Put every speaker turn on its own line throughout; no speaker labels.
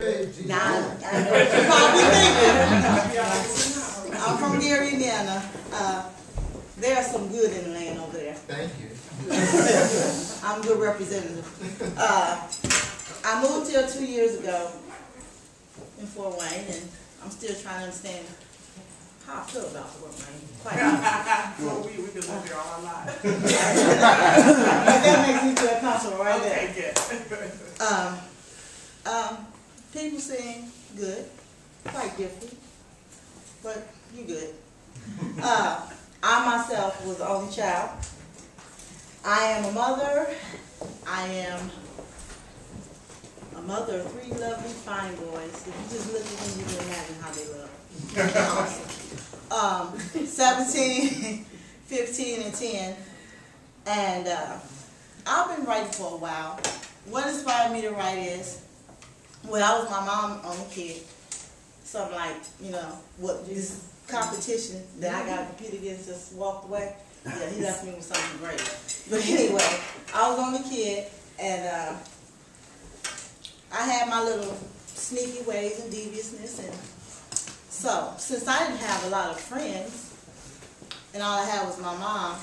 Now, I know what you're probably thinking. I'm from Gary, Indiana. There's some good in the land over there.
Thank you.
I'm a good representative. I moved here 2 years ago in Fort Wayne, and I'm still trying to understand how I feel about Fort Wayne. Quite honestly.
Well, we've been living here all our lives.
That makes me feel comfortable right there.
Okay, good.
People seem good, quite different, but you good. I myself was the only child. I am a mother. I am a mother of 3 lovely, fine boys. If you just look at them, you can imagine how they look. Awesome. 17, 15, and 10. And I've been writing for a while. What inspired me to write is, well, I was my mom on the kid. Something like, you know, what this competition that I got to compete against just walked away. Yeah, he left me with something great. But anyway, I was on the kid, and I had my little sneaky ways and deviousness. And so, since I didn't have a lot of friends, and all I had was my mom,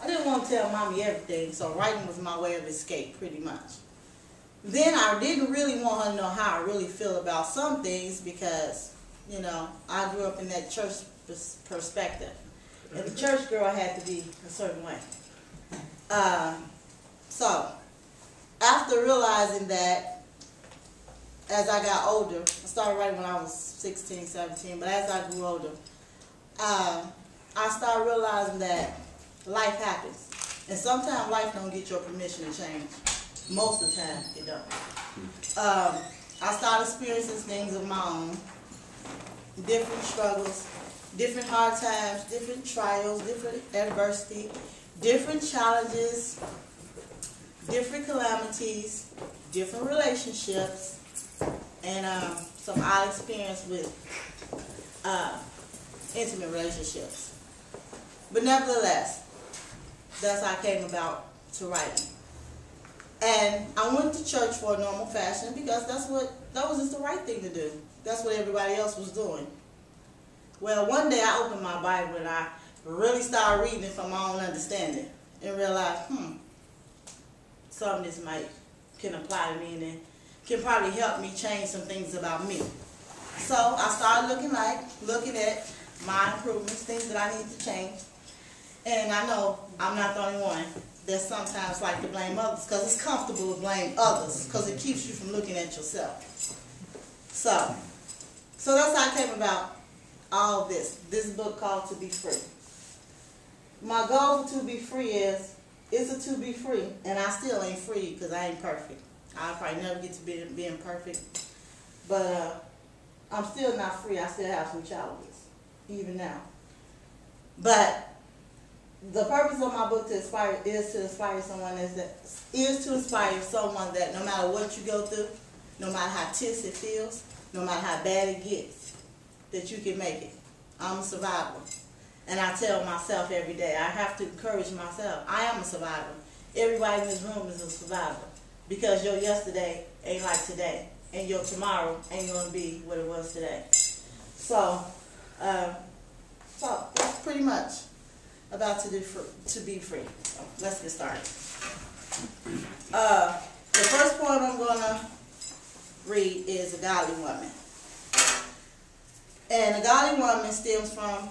I didn't want to tell mommy everything, so writing was my way of escape, pretty much. Then I didn't really want her to know how I really feel about some things because, you know, I grew up in that church perspective. And the church girl had to be a certain way. So, after realizing that, as I got older, I started writing when I was 16, 17, but as I grew older, I started realizing that life happens. And sometimes life don't get your permission to change. Most of the time, it don't. I started experiencing things of my own, different struggles, different hard times, different trials, different adversity, different challenges, different calamities, different relationships, and some odd experience with intimate relationships. But nevertheless, that's how I came about to writing. And I went to church for a normal fashion because that was just the right thing to do. That's what everybody else was doing. Well, one day I opened my Bible and I really started reading it from my own understanding and realized, some of this can apply to me and it can probably help me change some things about me. So I started looking at my improvements, things that I need to change. And I know I'm not the only one that sometimes like to blame others because it's comfortable to blame others because it keeps you from looking at yourself. So that's how I came about all this book called To Be Free. My goal for To Be Free is to be free, and I still ain't free because I ain't perfect. I'll probably never get to being perfect, but I'm still not free. I still have some challenges, even now. But the purpose of my book is to inspire someone that no matter what you go through, no matter how tense it feels, no matter how bad it gets, that you can make it. I'm a survivor. And I tell myself every day, I have to encourage myself, I am a survivor. Everybody in this room is a survivor. Because your yesterday ain't like today. And your tomorrow ain't going to be what it was today. So that's pretty much about to be free. So let's get started. The first poem I'm going to read is A Godly Woman. And A Godly Woman stems from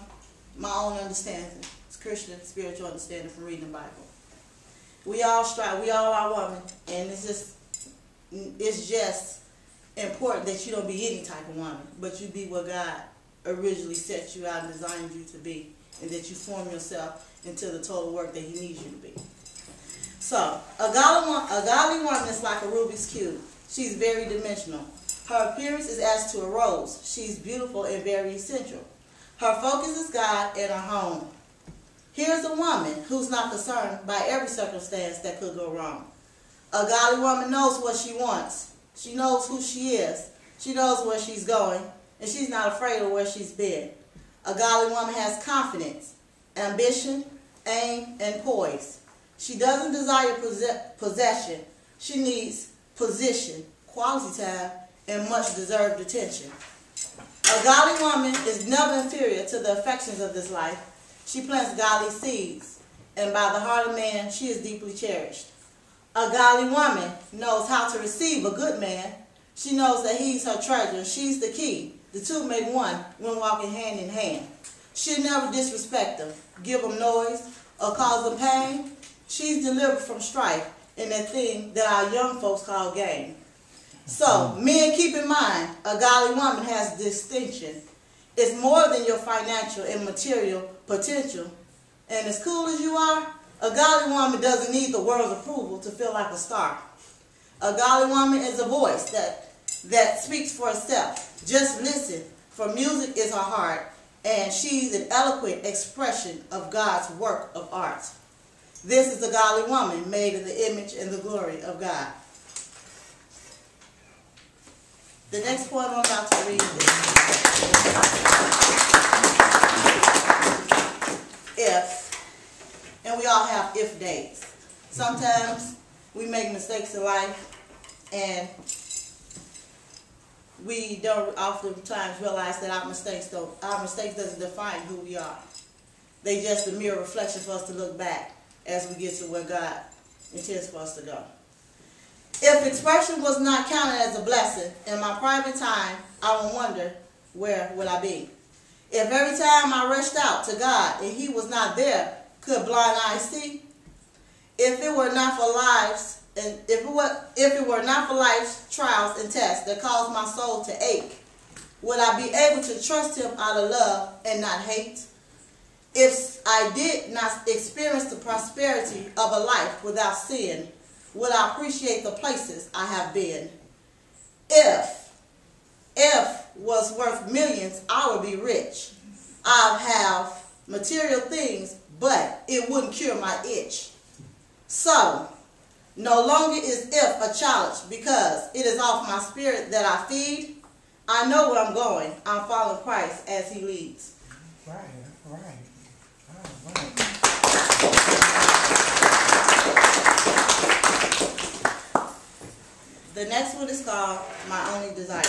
my own understanding. It's Christian spiritual understanding from reading the Bible. We all strive. We all are women, and it's just important that you don't be any type of woman, but you be what God originally set you out and designed you to be, and that you form yourself into the total work that He needs you to be. So, a godly woman is like a Rubik's Cube. She's very dimensional. Her appearance is as to a rose. She's beautiful and very essential. Her focus is God and her home. Here's a woman who's not concerned by every circumstance that could go wrong. A godly woman knows what she wants. She knows who she is. She knows where she's going, and she's not afraid of where she's been. A godly woman has confidence, ambition, aim, and poise. She doesn't desire possession. She needs position, quality time, and much deserved attention. A godly woman is never inferior to the affections of this life. She plants godly seeds, and by the heart of man she is deeply cherished. A godly woman knows how to receive a good man. She knows that he's her treasure. She's the key. The two make one when walking hand in hand. She'll never disrespect them, give them noise, or cause them pain. She's delivered from strife and that thing that our young folks call game. So, men, keep in mind, a godly woman has distinction. It's more than your financial and material potential. And as cool as you are, a godly woman doesn't need the world's approval to feel like a star. A godly woman is a voice that speaks for itself. Just listen, for music is her heart, and she's an eloquent expression of God's work of art. This is a godly woman made in the image and the glory of God. The next poem I'm about to read is If, and we all have if days. Sometimes we make mistakes in life and we don't oftentimes realize that our mistakes doesn't define who we are. They just a mere reflection for us to look back as we get to where God intends for us to go. If expression was not counted as a blessing, in my private time, I would wonder, where would I be? If every time I rushed out to God and He was not there, could blind eyes see? If it were not for lives, and if it were not for life's trials and tests that caused my soul to ache, would I be able to trust Him out of love and not hate? If I did not experience the prosperity of a life without sin, would I appreciate the places I have been? If was worth millions, I would be rich. I have material things, but it wouldn't cure my itch. So, no longer is if a challenge, because it is off my spirit that I feed. I know where I'm going. I'm following Christ as He leads.
Right.
The next one is called My Only Desire.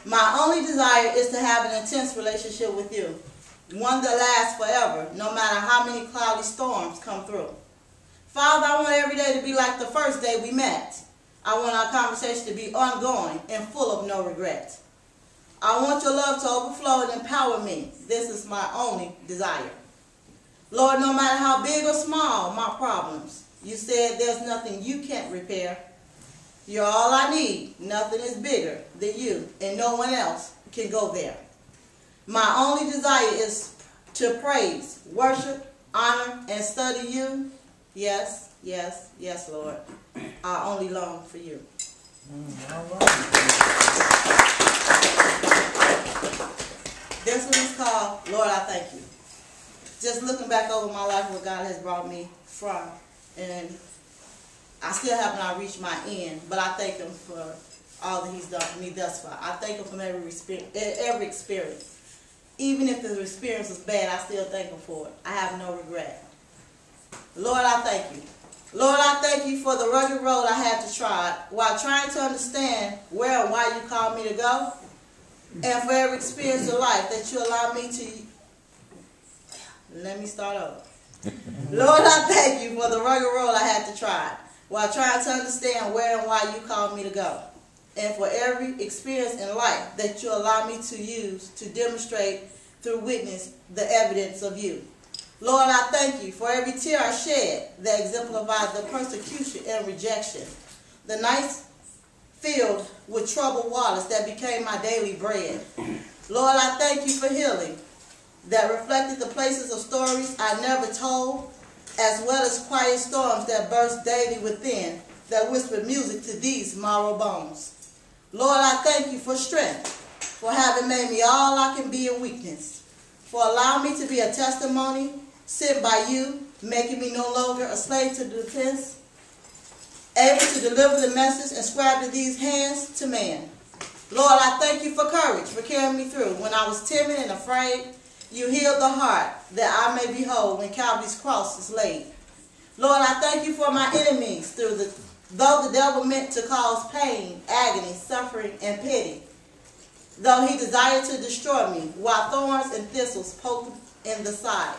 My only desire is to have an intense relationship with you, one that lasts forever, no matter how many cloudy storms come through. Father, I want every day to be like the first day we met. I want our conversation to be ongoing and full of no regret. I want your love to overflow and empower me. This is my only desire. Lord, no matter how big or small my problems, you said there's nothing you can't repair. You're all I need. Nothing is bigger than you, and no one else can go there. My only desire is to praise, worship, honor, and study you. Yes, yes, yes, Lord. I only long for you.
All right.
This one is called, Lord, I thank you. Just looking back over my life, where God has brought me from, and I still have not reached my end, but I thank Him for all that He's done for me thus far. I thank Him for every experience. Even if the experience was bad, I still thank Him for it. I have no regret. Lord, I thank you. Lord, I thank you for the rugged road I had to try while trying to understand where and why you called me to go, and for every experience of life that you allow me to. Let me start over. Lord, I thank you for the rugged road I had to try while trying to understand where and why you called me to go, and for every experience in life that you allow me to use to demonstrate through witness the evidence of you. Lord, I thank you for every tear I shed that exemplified the persecution and rejection, the nights filled with troubled waters that became my daily bread. Lord, I thank you for healing that reflected the places of stories I never told, as well as quiet storms that burst daily within, that whispered music to these marrow bones. Lord, I thank you for strength, for having made me all I can be in weakness, for allowing me to be a testimony sent by you, making me no longer a slave to defense, able to deliver the message inscribed in these hands to man. Lord, I thank you for courage, for carrying me through. When I was timid and afraid, you healed the heart that I may behold when Calvary's cross is laid. Lord, I thank you for my enemies through Though the devil meant to cause pain, agony, suffering, and pity, though he desired to destroy me, while thorns and thistles poked in the side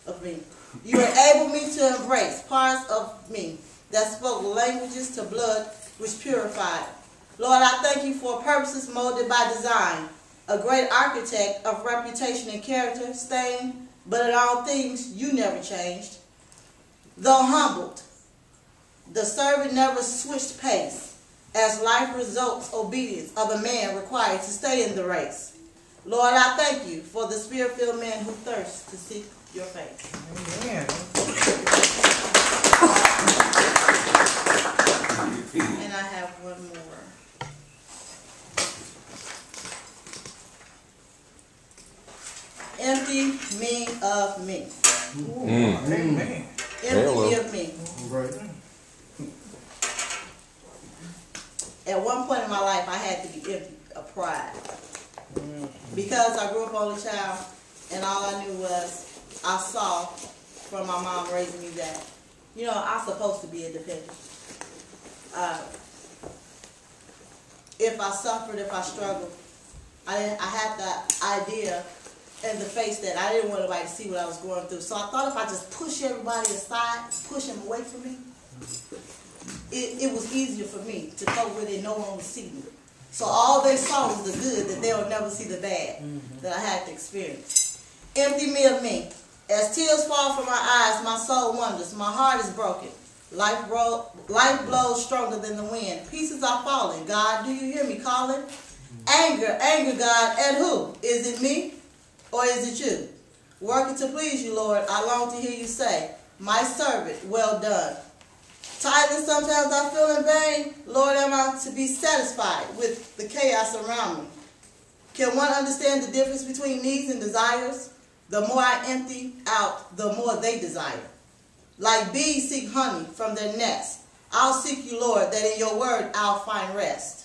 of me, you enabled me to embrace parts of me that spoke languages to blood which purified. Lord, I thank you for purposes molded by design, a great architect of reputation and character, stained, but in all things you never changed. Though humbled, the servant never switched pace, as life results obedience of a man required to stay in the race. Lord, I thank you for the spirit-filled man who thirsts to seek your face.
Amen.
And I have one more. Empty me of me.
Amen.
Empty me of me.
Right.
At one point in my life, I had to be empty of pride. Because I grew up only child, and all I knew was, I saw from my mom raising me that, you know, I'm supposed to be independent. If I suffered, if I struggled, I had the idea and the face that I didn't want nobody to see what I was going through. So I thought if I just push everybody aside, push them away from me, it was easier for me to cope with it. No one would see me. So all they saw was the good, that they would never see the bad that I had to experience. Empty me of me. As tears fall from my eyes, my soul wonders. My heart is broken. Life blows stronger than the wind. Pieces are falling. God, do you hear me calling? Anger, God, at who? Is it me or is it you? Working to please you, Lord, I long to hear you say, my servant, well done. Tired and sometimes I feel in vain, Lord, am I to be satisfied with the chaos around me? Can one understand the difference between needs and desires? The more I empty out, the more they desire. Like bees seek honey from their nest, I'll seek you, Lord, that in your word I'll find rest.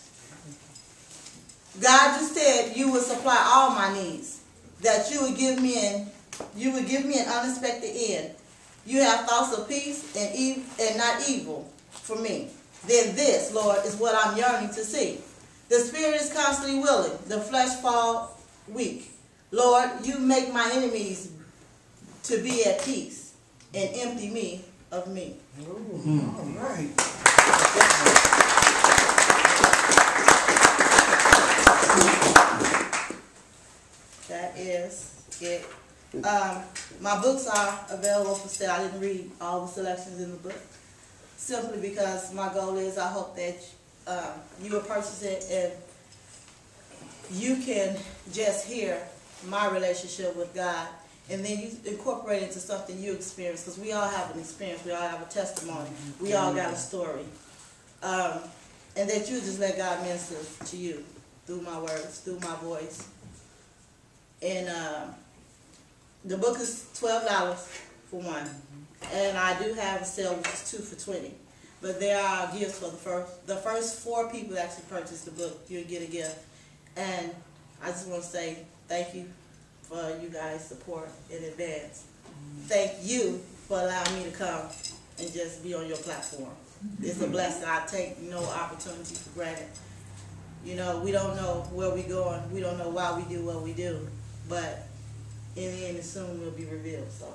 God, you said you would supply all my needs, that you would give me an unexpected end. You have thoughts of peace and not evil for me. Then this, Lord, is what I'm yearning to see. The spirit is constantly willing, the flesh fall weak. Lord, you make my enemies to be at peace and empty me of me.
Ooh, all right.
That is it. My books are available for sale. I didn't read all the selections in the book, simply because my goal is I hope that you will purchase it and you can just hear my relationship with God, and then you incorporate it into something you experience, because we all have an experience, we all have a testimony, we all got a story, and that you just let God minister to you through my words, through my voice. And the book is $12 for one, and I do have a sale which is 2 for $20. But there are gifts for the first 4 people that actually purchase the book. You'll get a gift, and I just want to say thank you for you guys' support in advance. Thank you for allowing me to come and just be on your platform. It's a blessing. I take no opportunity for granted. You know, we don't know where we're going. We don't know why we do what we do. But in the end, it soon will be revealed. So.